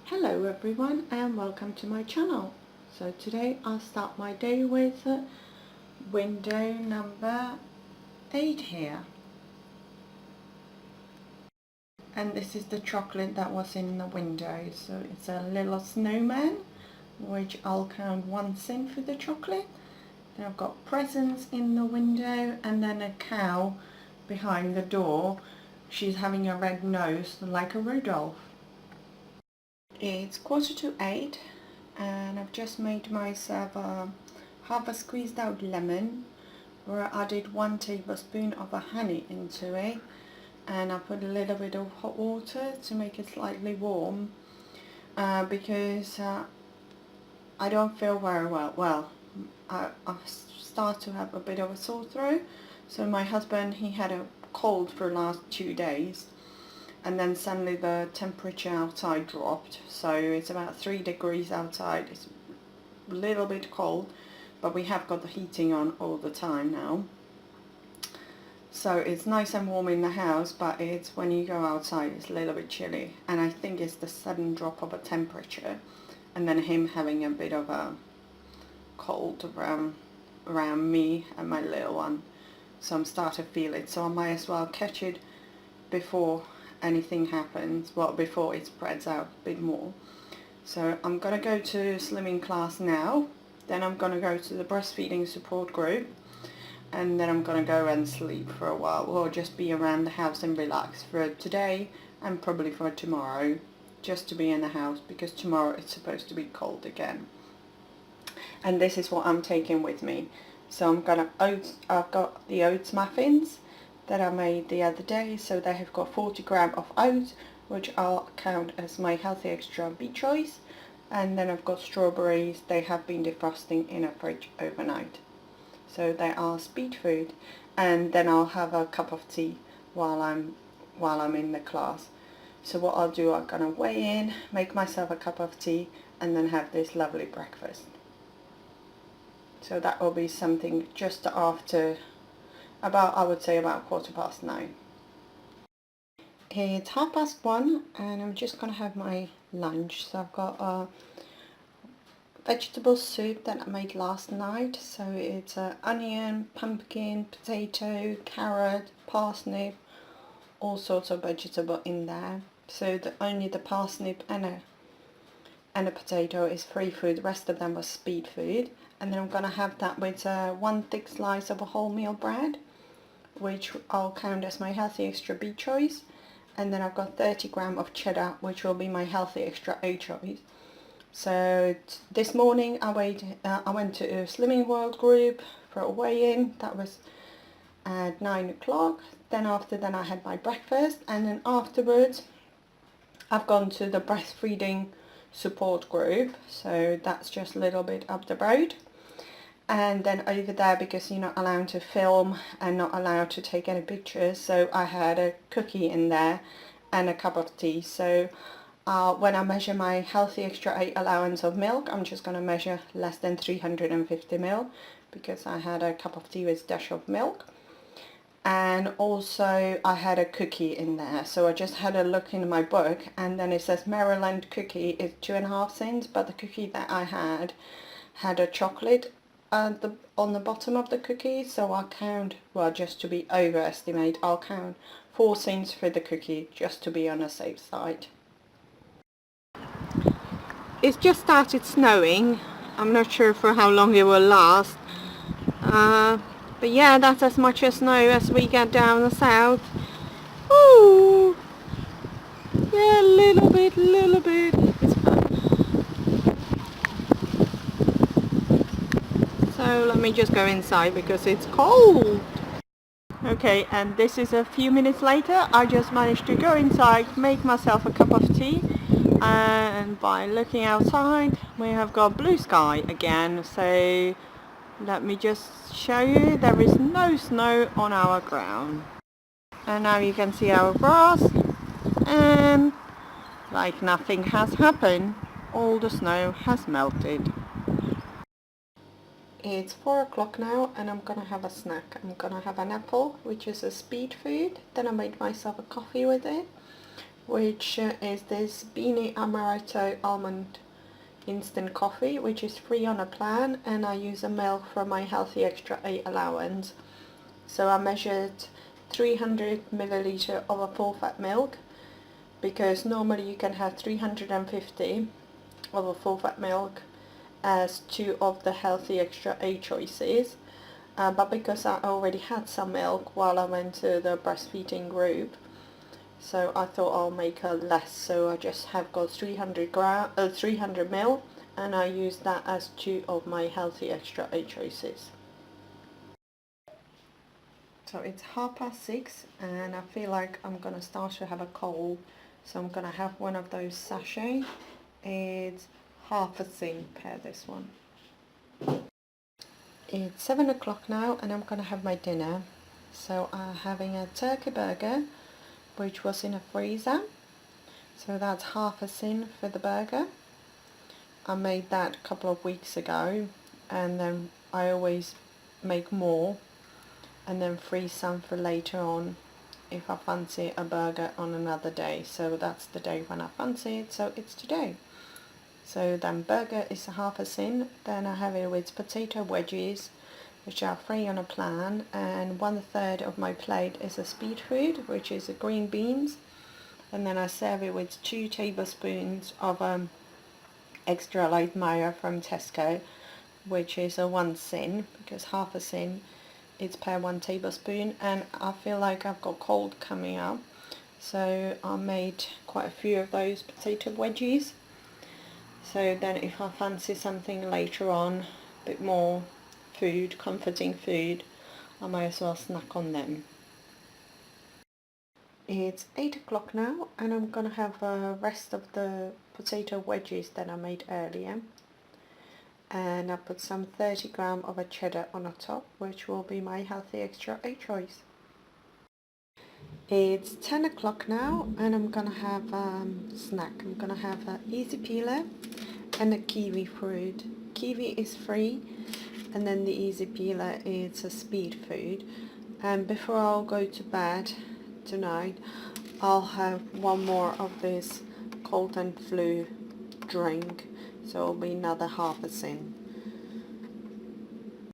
Hello everyone and welcome to my channel. So today I'll start my day with window number 8 here. And this is the chocolate that was in the window. So it's a little snowman, which I'll count 1 cent for the chocolate. Then I've got presents in the window and then a cow behind the door. She's having a red nose like a Rudolph. It's 7:45 and I've just made myself half a squeezed out lemon where I added 1 tablespoon of honey into it, and I put a little bit of hot water to make it slightly warm because I don't feel very well. I start to have a bit of a sore throat. So my husband, he had a cold for the last 2 days. And then suddenly the temperature outside dropped, so it's about 3 degrees outside. It's a little bit cold, but we have got the heating on all the time now. So it's nice and warm in the house, but it's when you go outside it's a little bit chilly. And I think it's the sudden drop of a temperature and then him having a bit of a cold around me and my little one. So I'm starting to feel it, so I might as well catch it before anything happens, well, before it spreads out a bit more. So I'm going to go to slimming class now, then I'm going to go to the breastfeeding support group, and then I'm going to go and sleep for a while, or just be around the house and relax for today and probably for tomorrow, just to be in the house because tomorrow it's supposed to be cold again. And this is what I'm taking with me. So I'm going to I've got the oats muffins that I made the other day, so they have got 40 grams of oats, which I'll count as my healthy extra B choice. And then I've got strawberries. They have been defrosting in a fridge overnight, so they are speed food. And then I'll have a cup of tea while I'm in the class. So what I'll do, I'm gonna weigh in, make myself a cup of tea, and then have this lovely breakfast. So that will be something just after I would say about 9:15. It's 1:30 and I'm just going to have my lunch. So I've got a vegetable soup that I made last night. So it's onion, pumpkin, potato, carrot, parsnip, all sorts of vegetable in there. So only the parsnip and a potato is free food. The rest of them was speed food. And then I'm going to have that with 1 thick slice of a wholemeal bread, which I'll count as my healthy extra B choice. And then I've got 30 grams of cheddar, which will be my healthy extra A choice. So this morning I went to a Slimming World group for a weigh-in. That was at 9 o'clock. Then after that I had my breakfast, and then afterwards I've gone to the breastfeeding support group. So that's just a little bit up the road. And then over there, because you're not allowed to film and not allowed to take any pictures, so I had a cookie in there and a cup of tea. So when I measure my healthy extra 8 allowance of milk, I'm just going to measure less than 350 ml, because I had a cup of tea with a dash of milk. And also I had a cookie in there, so I just had a look in my book, and then it says Maryland cookie is 2.5 cents, but the cookie that I had a chocolate on the bottom of the cookie, so I'll count, well, just to be overestimate, I'll count 4 cents for the cookie just to be on a safe side. It's just started snowing. I'm not sure for how long it will last, but yeah, that's as much as snow as we get down the south. Ooh, yeah, a little bit. It's fun. So let me just go inside because it's cold. Okay, and this is a few minutes later. I just managed to go inside, make myself a cup of tea, and by looking outside we have got blue sky again. So let me just show you, there is no snow on our ground. And now you can see our grass, and like nothing has happened, all the snow has melted. It's 4 o'clock now and I'm gonna have a snack. I'm gonna have an apple, which is a speed food. Then I made myself a coffee with it. which is this Beanie Amaretto Almond Instant Coffee, which is free on a plan, and I use a milk from my Healthy Extra 8 allowance. So I measured 300 milliliter of a full fat milk, because normally you can have 350 of a full fat milk as 2 of the Healthy Extra 8 choices. But because I already had some milk while I went to the breastfeeding group, so I thought I'll make her less, so I just have got 300 ml, and I use that as 2 of my Healthy Extra 8 choices. So it's 6:30 and I feel like I'm gonna start to have a cold, so I'm gonna have one of those sachets. It's half a Syn per this one. It's 7 o'clock now and I'm gonna have my dinner. So I'm having a turkey burger, which was in a freezer. So that's half a Syn for the burger. I made that a couple of weeks ago, and then I always make more and then freeze some for later on if I fancy a burger on another day. So that's the day when I fancy it, so it's today. So then burger is a half a Syn, then I have it with potato wedges, which are free on a plan, and 1/3 of my plate is a speed food, which is green beans, and then I serve it with 2 tablespoons of extra light mayo from Tesco, which is a 1 Syn, because half a Syn it's per 1 tablespoon, and I feel like I've got cold coming up, so I made quite a few of those potato wedges. So then if I fancy something later on, a bit more food, comforting food, I might as well snack on them. It's 8 o'clock now and I'm gonna have the rest of the potato wedges that I made earlier. And I put some 30 grams of a cheddar on the top, which will be my Healthy Extra 8 choice. It's 10 o'clock now and I'm gonna have a snack. I'm gonna have an easy peeler and a kiwi fruit. Kiwi is free, and then the easy peeler is a speed food. And before I'll go to bed tonight, I'll have one more of this cold and flu drink, so it'll be another half a Syn.